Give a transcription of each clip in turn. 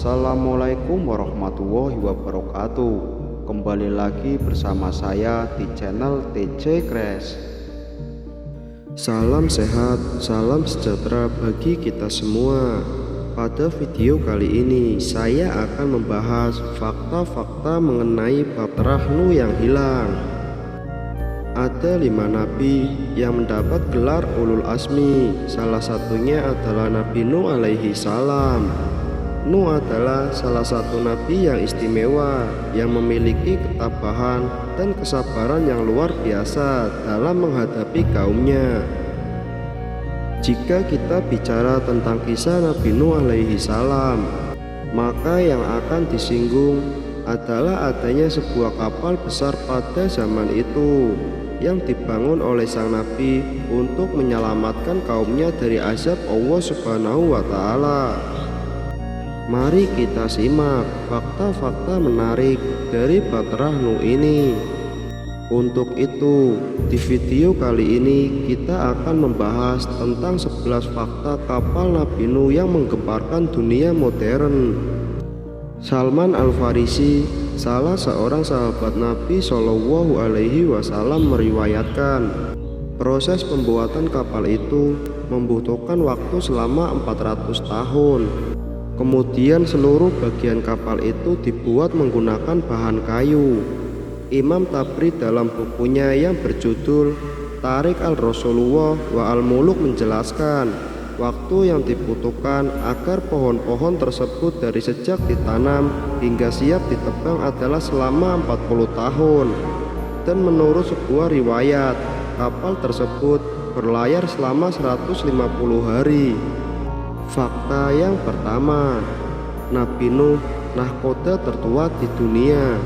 Assalamualaikum warahmatullahi wabarakatuh. Kembali lagi bersama saya di channel TJ Crash. Salam sehat, salam sejahtera bagi kita semua. Pada video kali ini saya akan membahas fakta-fakta mengenai bab terahnu yang hilang. Ada 5 nabi yang mendapat gelar ulul azmi. Salah satunya adalah Nabi Nuh alaihi salam. Nuh adalah salah satu nabi yang istimewa, yang memiliki ketabahan dan kesabaran yang luar biasa dalam menghadapi kaumnya. Jika kita bicara tentang kisah Nabi Nuh alaihi salam, maka yang akan disinggung adalah adanya sebuah kapal besar pada zaman itu yang dibangun oleh sang nabi untuk menyelamatkan kaumnya dari azab Allah Subhanahu wa Ta'ala. Mari kita simak fakta-fakta menarik dari bab terahnu ini. Untuk itu, di video kali ini kita akan membahas tentang 11 fakta kapal Nabi Nuh yang menggemparkan dunia modern. Salman Al-Farisi, salah seorang sahabat Nabi Shallallahu Alaihi Wasallam, meriwayatkan proses pembuatan kapal itu membutuhkan waktu selama 400 tahun. Kemudian seluruh bagian kapal itu dibuat menggunakan bahan kayu. Imam Tabri dalam bukunya yang berjudul Tarik al-Rasulullah wa al-Muluk menjelaskan, waktu yang dibutuhkan agar pohon-pohon tersebut dari sejak ditanam hingga siap ditebang adalah selama 40 tahun. Dan menurut sebuah riwayat, kapal tersebut berlayar selama 150 hari. Fakta yang pertama, Nabi Nuh nahkoda tertua di dunia.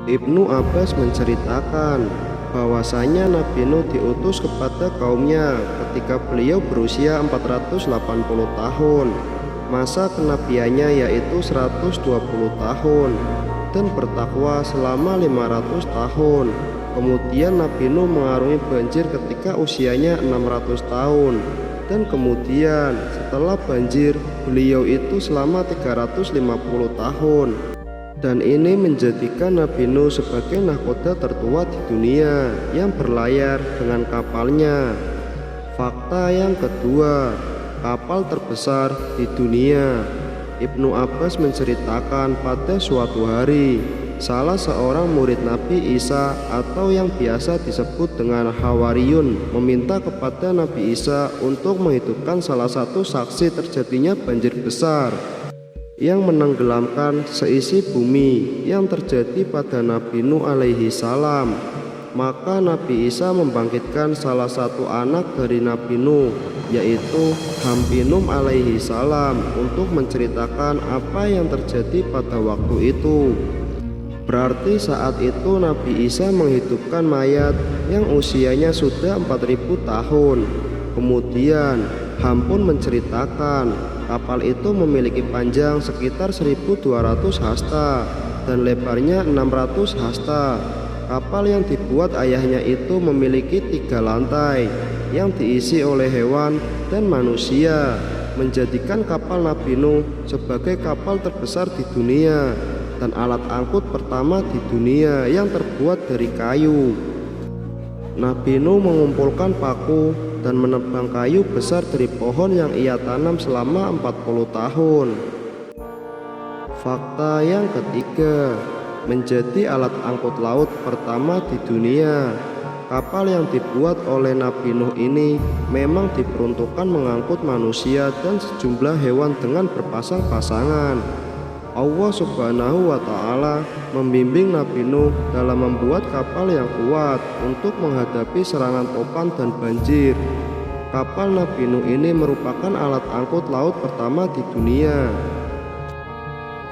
Ibnu Abbas menceritakan bahwasanya Nabi Nuh diutus kepada kaumnya ketika beliau berusia 480 tahun. Masa kenabiannya yaitu 120 tahun dan bertakwa selama 500 tahun. Kemudian Nabi Nuh mengarungi banjir ketika usianya 600 tahun. Dan kemudian setelah banjir beliau itu selama 350 tahun. Dan ini menjadikan Nabi Nuh sebagai nahkoda tertua di dunia yang berlayar dengan kapalnya. Fakta yang kedua, kapal terbesar di dunia. Ibnu Abbas menceritakan pada suatu hari, salah seorang murid Nabi Isa atau yang biasa disebut dengan Hawariyun meminta kepada Nabi Isa untuk menghidupkan salah satu saksi terjadinya banjir besar yang menenggelamkan seisi bumi yang terjadi pada Nabi Nuh alaihi salam. Maka Nabi Isa membangkitkan salah satu anak dari Nabi Nuh, yaitu Hampinum alaihi salam, untuk menceritakan apa yang terjadi pada waktu itu. Berarti saat itu Nabi Isa menghidupkan mayat yang usianya sudah 4000 tahun. Kemudian Ham pun menceritakan kapal itu memiliki panjang sekitar 1200 hasta dan lebarnya 600 hasta. Kapal yang dibuat ayahnya itu memiliki 3 lantai yang diisi oleh hewan dan manusia, menjadikan kapal Nabi Nuh sebagai kapal terbesar di dunia dan alat angkut pertama di dunia yang terbuat dari kayu. Nabi Nuh mengumpulkan paku dan menebang kayu besar dari pohon yang ia tanam selama 40 tahun. Fakta yang ketiga, menjadi alat angkut laut pertama di dunia. Kapal yang dibuat oleh Nabi Nuh ini memang diperuntukkan mengangkut manusia dan sejumlah hewan dengan berpasang-pasangan. Allah Subhanahu wa Ta'ala membimbing Nabi Nuh dalam membuat kapal yang kuat untuk menghadapi serangan topan dan banjir. Kapal Nabi Nuh ini merupakan alat angkut laut pertama di dunia.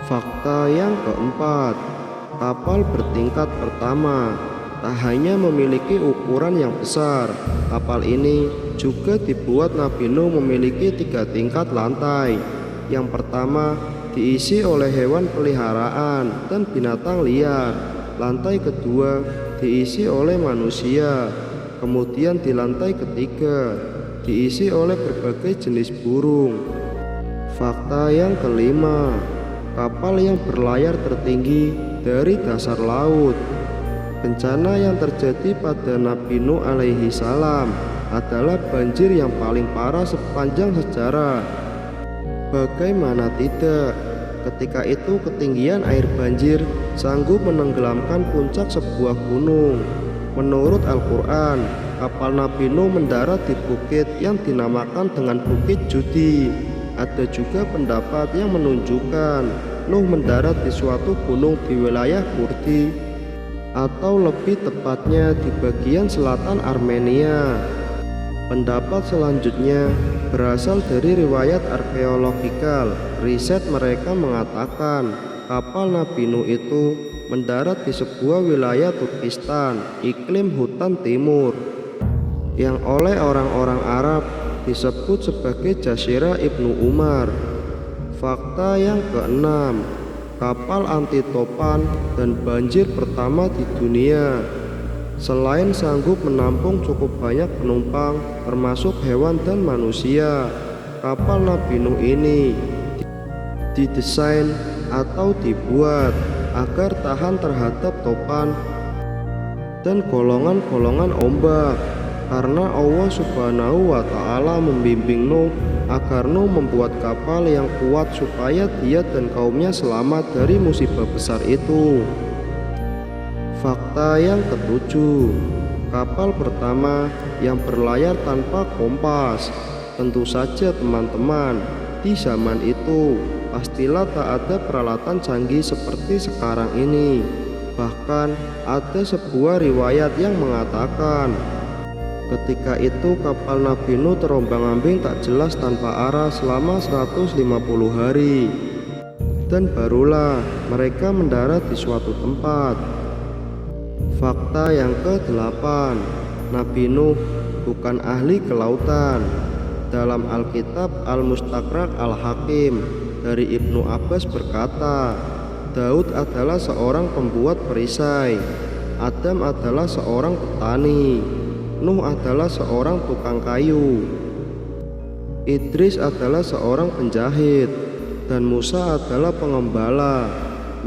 Fakta yang keempat, kapal bertingkat pertama. Tak hanya memiliki ukuran yang besar, kapal ini juga dibuat Nabi Nuh memiliki 3 tingkat lantai. Yang pertama diisi oleh hewan peliharaan dan binatang liar. Lantai kedua diisi oleh manusia. Kemudian di lantai ketiga diisi oleh berbagai jenis burung. Fakta yang kelima, kapal yang berlayar tertinggi dari dasar laut. Bencana yang terjadi pada Nabi Nuh alaihi salam adalah banjir yang paling parah sepanjang sejarah. Bagaimana tidak, ketika itu ketinggian air banjir sanggup menenggelamkan puncak sebuah gunung. Menurut Al-Quran, kapal Nabi Nuh mendarat di bukit yang dinamakan dengan Bukit Judi. Ada juga pendapat yang menunjukkan Nuh mendarat di suatu gunung di wilayah Kurdi, atau lebih tepatnya di bagian selatan Armenia. Pendapat selanjutnya berasal dari riwayat arkeologikal. Riset mereka mengatakan kapal Nabi Nuh itu mendarat di sebuah wilayah Turkistan, iklim hutan timur, yang oleh orang-orang Arab disebut sebagai Jazirah Ibnu Umar. Fakta yang keenam, kapal anti topan dan banjir pertama di dunia. Selain sanggup menampung cukup banyak penumpang termasuk hewan dan manusia, kapal Nabi Nuh ini didesain atau dibuat agar tahan terhadap topan dan golongan-golongan ombak, karena Allah Subhanahu wa Ta'ala membimbing Nuh agar Nuh membuat kapal yang kuat supaya dia dan kaumnya selamat dari musibah besar itu. Fakta yang ketujuh, kapal pertama yang berlayar tanpa kompas. Tentu saja teman-teman, di zaman itu pastilah tak ada peralatan canggih seperti sekarang ini. Bahkan ada sebuah riwayat yang mengatakan ketika itu kapal Nabi Nuh terombang-ambing tak jelas tanpa arah selama 150 hari, dan barulah mereka mendarat di suatu tempat. Fakta yang ke-8, Nabi Nuh bukan ahli kelautan. Dalam Alkitab Al-Mustadrak Al-Hakim dari Ibnu Abbas berkata, Daud adalah seorang pembuat perisai, Adam adalah seorang petani, Nuh adalah seorang tukang kayu, Idris adalah seorang penjahit, dan Musa adalah pengembala.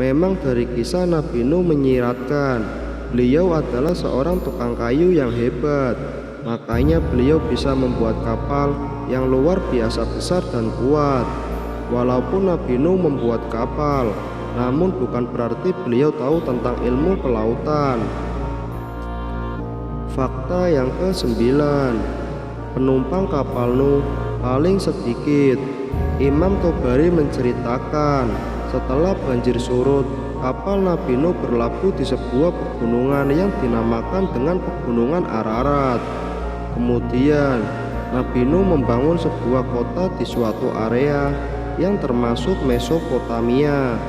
Memang dari kisah Nabi Nuh menyiratkan beliau adalah seorang tukang kayu yang hebat, makanya beliau bisa membuat kapal yang luar biasa besar dan kuat. Walaupun Nabi Nuh membuat kapal, namun bukan berarti beliau tahu tentang ilmu kelautan. Fakta yang ke-9, penumpang kapal Nuh paling sedikit. Imam Tobari menceritakan setelah banjir surut, kapal Nabi Nuh berlabuh di sebuah pegunungan yang dinamakan dengan Pegunungan Ararat. Kemudian Nabi Nuh membangun sebuah kota di suatu area yang termasuk Mesopotamia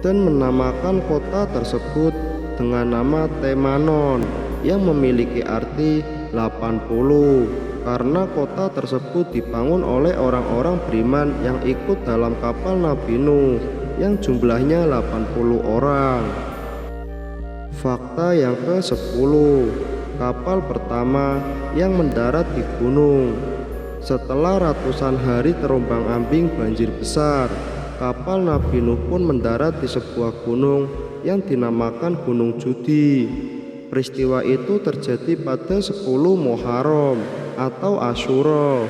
dan menamakan kota tersebut dengan nama Temanon yang memiliki arti 80, karena kota tersebut dibangun oleh orang-orang beriman yang ikut dalam kapal Nabi Nuh yang jumlahnya 80 orang. Fakta yang ke-10, kapal pertama yang mendarat di gunung. Setelah ratusan hari terombang-ambing banjir besar, kapal Nabi Nuh pun mendarat di sebuah gunung yang dinamakan Gunung Judi. Peristiwa itu terjadi pada 10 Muharram atau Asyura.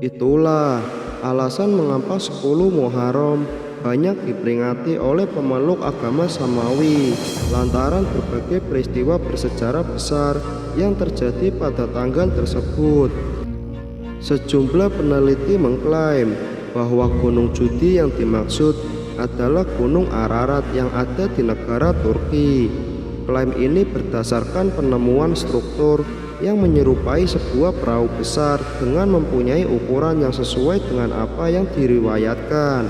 Itulah alasan mengapa 10 Muharram banyak diperingati oleh pemeluk agama Samawi lantaran berbagai peristiwa bersejarah besar yang terjadi pada tanggal tersebut. Sejumlah peneliti mengklaim bahwa Gunung Judi yang dimaksud adalah Gunung Ararat yang ada di negara Turki. Klaim ini berdasarkan penemuan struktur yang menyerupai sebuah perahu besar dengan mempunyai ukuran yang sesuai dengan apa yang diriwayatkan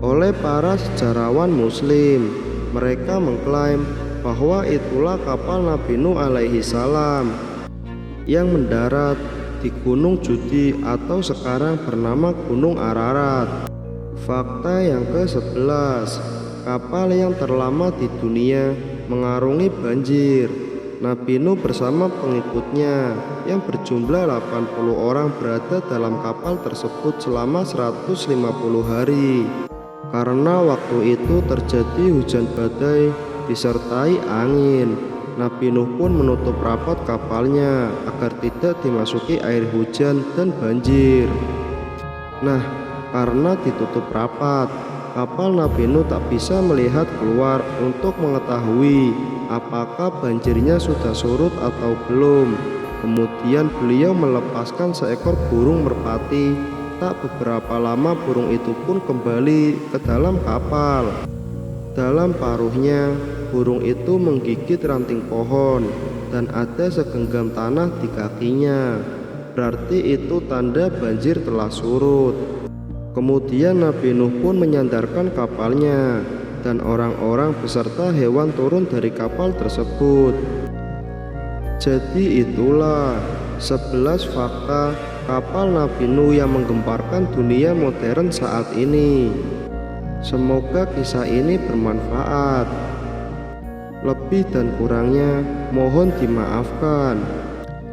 oleh para sejarawan Muslim. Mereka mengklaim bahwa itulah kapal Nabi Nuh alaihi salam yang mendarat di Gunung Judi atau sekarang bernama Gunung Ararat. Fakta yang ke-11, kapal yang terlama di dunia mengarungi banjir. Nabi Nuh bersama pengikutnya yang berjumlah 80 orang berada dalam kapal tersebut selama 150 hari. Karena waktu itu terjadi hujan badai disertai angin, Nabi Nuh pun menutup rapat kapalnya agar tidak dimasuki air hujan dan banjir. Nah, karena ditutup rapat, kapal Nabi Nuh tak bisa melihat keluar untuk mengetahui apakah banjirnya sudah surut atau belum. Kemudian beliau melepaskan seekor burung merpati. Tak beberapa lama burung itu pun kembali ke dalam kapal. Dalam paruhnya, burung itu menggigit ranting pohon dan ada segenggam tanah di kakinya. Berarti itu tanda banjir telah surut. Kemudian Nabi Nuh pun menyandarkan kapalnya dan orang-orang beserta hewan turun dari kapal tersebut. Jadi itulah 11 fakta kapal Nabi Nuh yang menggemparkan dunia modern saat ini. Semoga kisah ini bermanfaat. Lebih dan kurangnya mohon dimaafkan.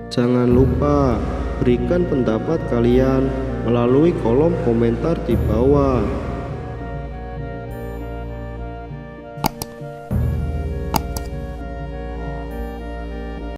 Jangan lupa berikan pendapat kalian melalui kolom komentar di bawah.